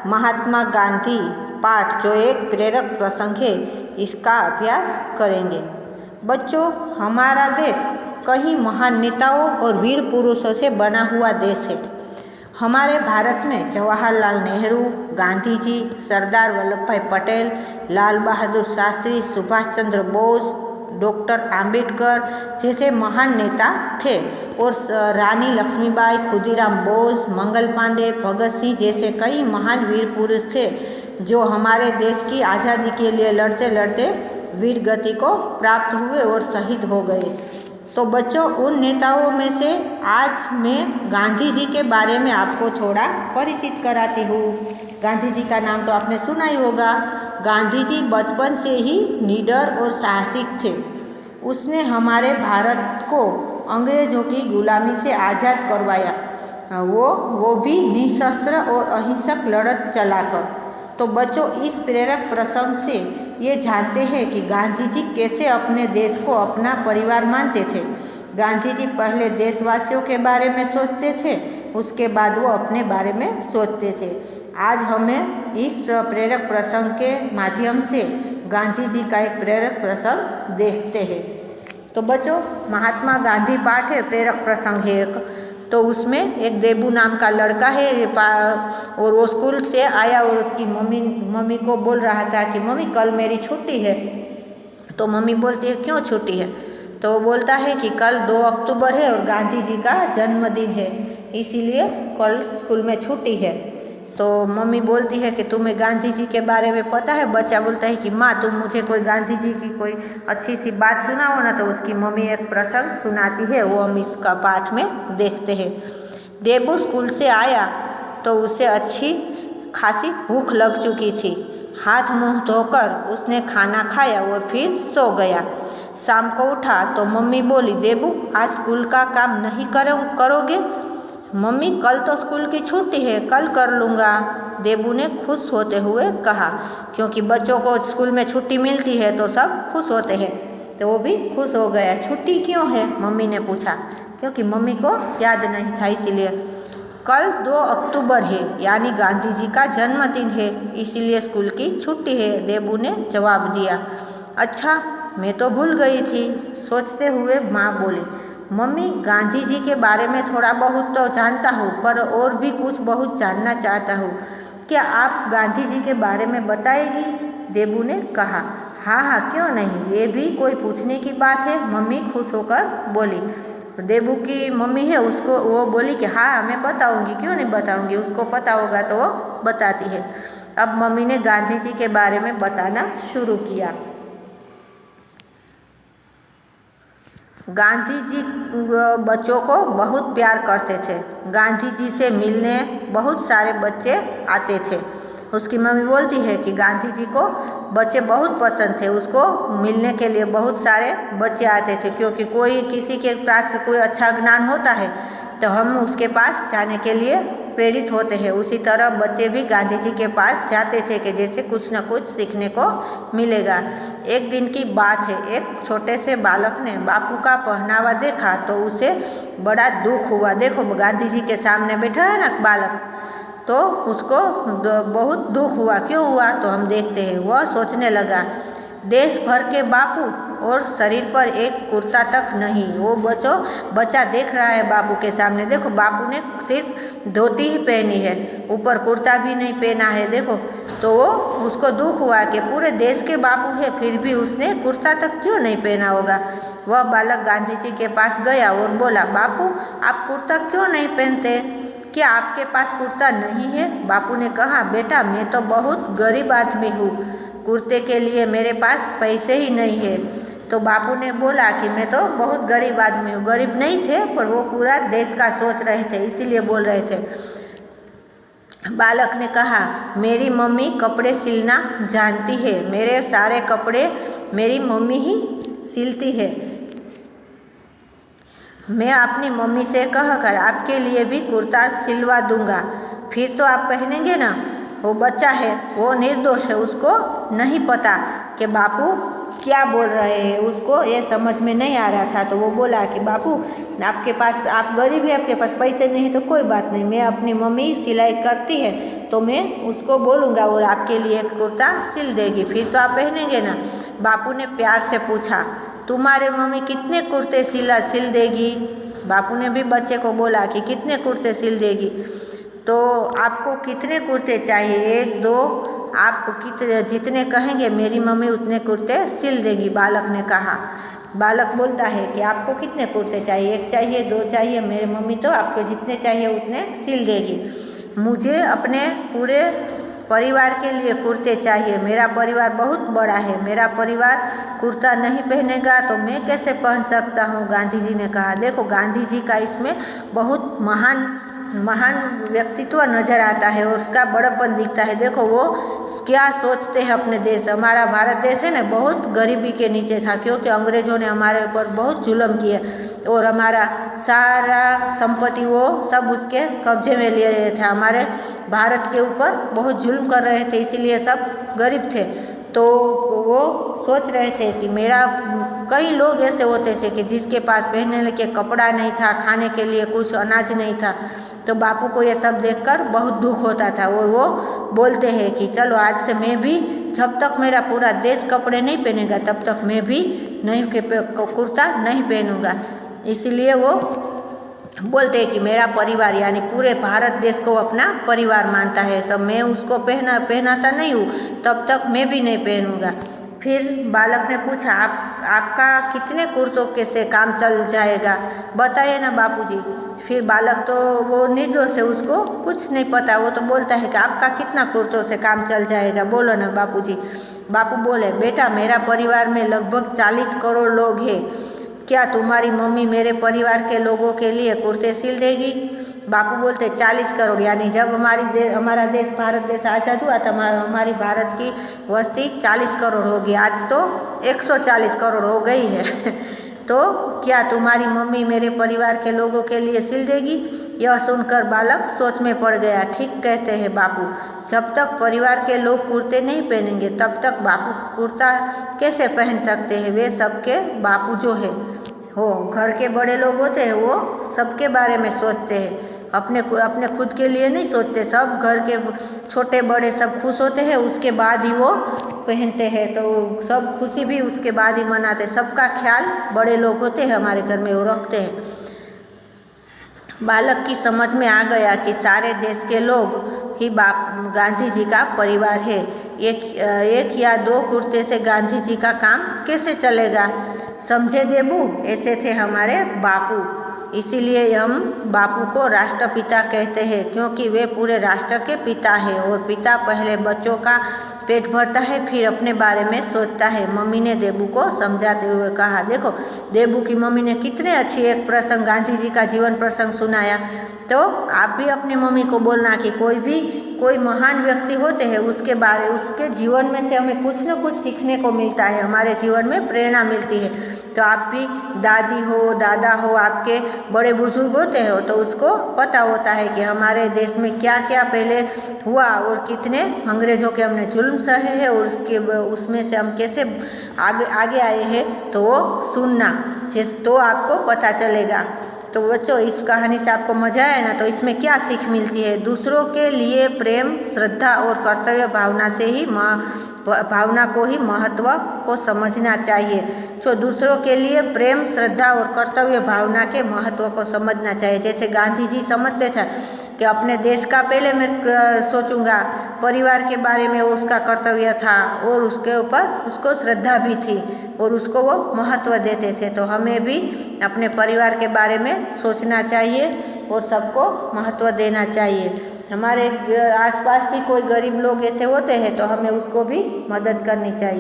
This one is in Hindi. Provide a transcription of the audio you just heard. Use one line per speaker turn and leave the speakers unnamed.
महात्मा गांधी पाठ जो एक प्रेरक प्रसंग है, इसका अभ्यास करेंगे। बच्चों, हमारा देश कई महान नेताओं और वीर पुरुषों से बना हुआ देश है। हमारे भारत में जवाहरलाल नेहरू, गांधी जी, सरदार वल्लभ भाई पटेल, लाल बहादुर शास्त्री, सुभाष चंद्र बोस, डॉक्टर आम्बेडकर जैसे महान नेता थे और रानी लक्ष्मीबाई, खुदीराम बोस, मंगल पांडे, भगत सिंह जैसे कई महान वीर पुरुष थे जो हमारे देश की आज़ादी के लिए लड़ते लड़ते वीर गति को प्राप्त हुए और शहीद हो गए। तो बच्चों, उन नेताओं में से आज मैं गांधी जी के बारे में आपको थोड़ा परिचित कराती हूँ। गांधी जी का नाम तो आपने सुना ही होगा। गांधी जी बचपन से ही निडर और साहसिक थे। उसने हमारे भारत को अंग्रेजों की गुलामी से आज़ाद करवाया, वो भी निशस्त्र और अहिंसक लड़त चलाकर। तो बच्चों, इस प्रेरक प्रसंग से ये जानते हैं कि गांधी जी कैसे अपने देश को अपना परिवार मानते थे। गांधी जी पहले देशवासियों के बारे में सोचते थे, उसके बाद वो अपने बारे में सोचते थे। आज हमें इस प्रेरक प्रसंग के माध्यम से गांधी जी का एक प्रेरक प्रसंग देखते हैं। तो बच्चों, महात्मा गांधी पाठ है, प्रेरक प्रसंग है एक। तो उसमें एक देबू नाम का लड़का है और वो स्कूल से आया और उसकी मम्मी को बोल रहा था कि मम्मी कल मेरी छुट्टी है। तो मम्मी बोलती है क्यों छुट्टी है? तो वो बोलता है कि कल 2 अक्टूबर है और गांधी जी का जन्मदिन है, इसीलिए कल स्कूल में छुट्टी है। तो मम्मी बोलती है कि तुम्हें गांधी जी के बारे में पता है? बच्चा बोलता है कि माँ तुम मुझे कोई गांधी जी की कोई अच्छी सी बात सुनाओ ना। तो उसकी मम्मी एक प्रसंग सुनाती है, वो हम इसका पाठ में देखते हैं। देबू स्कूल से आया तो उसे अच्छी खासी भूख लग चुकी थी। हाथ मुंह धोकर उसने खाना खाया और फिर सो गया। शाम को उठा तो मम्मी बोली, देबू आज स्कूल का काम नहीं करोगे? मम्मी कल तो स्कूल की छुट्टी है, कल कर लूँगा, देबू ने खुश होते हुए कहा। क्योंकि बच्चों को स्कूल में छुट्टी मिलती है तो सब खुश होते हैं, तो वो भी खुश हो गया। छुट्टी क्यों है? मम्मी ने पूछा। क्योंकि मम्मी को याद नहीं था, इसीलिए। कल 2 अक्टूबर है, यानी गांधी जी का जन्मदिन है, इसीलिए स्कूल की छुट्टी है, देबू ने जवाब दिया। अच्छा, मैं तो भूल गई थी, सोचते हुए माँ बोली। मम्मी गांधी जी के बारे में थोड़ा बहुत तो जानता हूँ, पर और भी कुछ बहुत जानना चाहता हूँ। क्या आप गांधी जी के बारे में बताएगी? देबू ने कहा। हाँ हाँ, क्यों नहीं, ये भी कोई पूछने की बात है, मम्मी खुश होकर बोली। देबू की मम्मी है, उसको वो बोली कि हाँ मैं बताऊँगी, क्यों नहीं बताऊँगी, उसको पता होगा तो वो बताती है। अब मम्मी ने गांधी जी के बारे में बताना शुरू किया। गांधी जी बच्चों को बहुत प्यार करते थे। गांधी जी से मिलने बहुत सारे बच्चे आते थे। उसकी मम्मी बोलती है कि गांधी जी को बच्चे बहुत पसंद थे, उसको मिलने के लिए बहुत सारे बच्चे आते थे। क्योंकि कोई किसी के पास कोई अच्छा ज्ञान होता है तो हम उसके पास जाने के लिए प्रेरित होते हैं। उसी तरह बच्चे भी गांधी जी के पास जाते थे कि जैसे कुछ न कुछ सीखने को मिलेगा। एक दिन की बात है, एक छोटे से बालक ने बापू का पहनावा देखा तो उसे बड़ा दुख हुआ। देखो गांधी जी के सामने बैठा है ना बालक, तो उसको बहुत दुख हुआ। क्यों हुआ? तो हम देखते हैं। वह सोचने लगा, देश भर के बापू और शरीर पर एक कुर्ता तक नहीं। वो बच्चा देख रहा है बापू के सामने, देखो बापू ने सिर्फ धोती ही पहनी है, ऊपर कुर्ता भी नहीं पहना है, देखो। तो वो उसको दुख हुआ कि पूरे देश के बापू है, फिर भी उसने कुर्ता तक क्यों नहीं पहना होगा। वह बालक गांधी जी के पास गया और बोला, बापू आप कुर्ता क्यों नहीं पहनते? क्या आपके पास कुर्ता नहीं है? बापू ने कहा, बेटा मैं तो बहुत गरीब आदमी हूँ, कुर्ते के लिए मेरे पास पैसे ही नहीं है। तो बापू ने बोला कि मैं तो बहुत गरीब आदमी हूँ। गरीब नहीं थे, पर वो पूरा देश का सोच रहे थे, इसीलिए बोल रहे थे। बालक ने कहा, मेरी मम्मी कपड़े सिलना जानती है, मेरे सारे कपड़े मेरी मम्मी ही सिलती है। मैं अपनी मम्मी से कहकर आपके लिए भी कुर्ता सिलवा दूंगा, फिर तो आप पहनेंगे ना। वो बच्चा है, वो निर्दोष है, उसको नहीं पता कि बापू क्या बोल रहे हैं, उसको ये समझ में नहीं आ रहा था। तो वो बोला कि बापू आपके पास, आप गरीब है, आपके पास पैसे नहीं तो कोई बात नहीं, मैं अपनी मम्मी सिलाई करती है तो मैं उसको बोलूँगा और आपके लिए एक कुर्ता सिल देगी, फिर तो आप पहनेंगे ना। बापू ने प्यार से पूछा, तुम्हारे मम्मी कितने कुर्ते सिल देगी? बापू ने भी बच्चे को बोला कि कितने कुर्ते सिल देगी? तो आपको कितने कुर्ते चाहिए? 1 2, आप जितने कहेंगे मेरी मम्मी उतने कुर्ते सिल देगी, बालक ने कहा। बालक बोलता है कि आपको कितने कुर्ते चाहिए? 1 चाहिए, 2 चाहिए, मेरी मम्मी तो आपको जितने चाहिए उतने सिल देगी। मुझे अपने पूरे परिवार के लिए कुर्ते चाहिए, मेरा परिवार बहुत बड़ा है, मेरा परिवार कुर्ता नहीं पहनेगा तो मैं कैसे पहन सकता हूँ? गांधी जी ने कहा। देखो गांधी जी का इसमें बहुत महान व्यक्तित्व नज़र आता है और उसका बड़प्पन दिखता है। देखो वो क्या सोचते हैं अपने देश, हमारा भारत देश है ना, बहुत गरीबी के नीचे था क्योंकि अंग्रेज़ों ने हमारे ऊपर बहुत जुल्म किया और हमारा सारा संपत्ति वो सब उसके कब्जे में ले रहे थे, हमारे भारत के ऊपर बहुत जुल्म कर रहे थे, इसीलिए सब गरीब थे। तो वो सोच रहे थे कि मेरा, कई लोग ऐसे होते थे कि जिसके पास पहनने के कपड़ा नहीं था, खाने के लिए कुछ अनाज नहीं था, तो बापू को ये सब देखकर बहुत दुख होता था और वो बोलते हैं कि चलो आज से मैं भी, जब तक मेरा पूरा देश कपड़े नहीं पहनेगा तब तक मैं भी कुर्ता नहीं पहनूंगा। इसलिए वो बोलते हैं कि मेरा परिवार यानी पूरे भारत देश को अपना परिवार मानता है, तो मैं उसको पहनाता नहीं हूँ तब तक मैं भी नहीं पहनूंगा। फिर बालक ने पूछा, आपका कितने कुर्तों के से काम चल जाएगा, बताइए ना बापूजी। फिर बालक तो वो निर्दोष है, उसको कुछ नहीं पता, वो तो बोलता है कि आपका कितना कुर्तों से काम चल जाएगा, बोलो ना बापूजी। बापू बोले, बेटा मेरा परिवार में लगभग 40 करोड़ लोग हैं, क्या तुम्हारी मम्मी मेरे परिवार के लोगों के लिए कुर्ते सिल देगी? बापू बोलते 40 करोड़, यानी जब हमारा देश भारत देश आज़ाद हुआ तो हमारी भारत की वस्ती 40 करोड़ होगी, आज तो 140 करोड़ हो गई है तो क्या तुम्हारी मम्मी मेरे परिवार के लोगों के लिए सिल देगी? यह सुनकर बालक सोच में पड़ गया। ठीक कहते हैं बापू, जब तक परिवार के लोग कुर्ते नहीं पहनेंगे तब तक बापू कुर्ता कैसे पहन सकते हैं? वे सबके बापू जो है हो, घर के बड़े लोग होते हैं वो सबके बारे में सोचते हैं, अपने खुद के लिए नहीं सोचते। सब घर के छोटे बड़े सब खुश होते हैं उसके बाद ही वो पहनते हैं, तो सब खुशी भी उसके बाद ही मनाते। सबका ख्याल बड़े लोग होते हैं हमारे घर में, वो रखते हैं। बालक की समझ में आ गया कि सारे देश के लोग ही गांधी जी का परिवार है, एक या 2 कुर्ते से गांधी जी का काम कैसे चलेगा? समझे देबू, ऐसे थे हमारे बापू, इसीलिए हम बापू को राष्ट्रपिता कहते हैं क्योंकि वे पूरे राष्ट्र के पिता हैं और पिता पहले बच्चों का पेट भरता है फिर अपने बारे में सोचता है। मम्मी ने देबू को समझाते हुए कहा। देखो देबू की मम्मी ने कितने अच्छी एक प्रसंग, गांधी जी का जीवन प्रसंग सुनाया। तो आप भी अपनी मम्मी को बोलना कि कोई महान व्यक्ति होते हैं उसके जीवन में से हमें कुछ न कुछ सीखने को मिलता है, हमारे जीवन में प्रेरणा मिलती है। तो आप भी दादी हो दादा हो, आपके बड़े बुजुर्ग होते हो तो उसको पता होता है कि हमारे देश में क्या क्या पहले हुआ और कितने अंग्रेज़ों के हमने जुल्म सहे हैं और उसमें से हम कैसे आगे आए हैं, तो वो सुनना तो आपको पता चलेगा। तो बच्चों इस कहानी से आपको मजा आया ना, तो इसमें क्या सीख मिलती है? दूसरों के लिए प्रेम, श्रद्धा और कर्तव्य भावना को ही महत्व को समझना चाहिए। तो दूसरों के लिए प्रेम, श्रद्धा और कर्तव्य भावना के महत्व को समझना चाहिए। जैसे गांधी जी समझते थे कि अपने देश का पहले मैं सोचूंगा, परिवार के बारे में उसका कर्तव्य था और उसके ऊपर उसको श्रद्धा भी थी और उसको वो महत्व देते थे। तो हमें भी अपने परिवार के बारे में सोचना चाहिए और सबको महत्व देना चाहिए। हमारे आसपास भी कोई गरीब लोग ऐसे होते हैं तो हमें उसको भी मदद करनी चाहिए।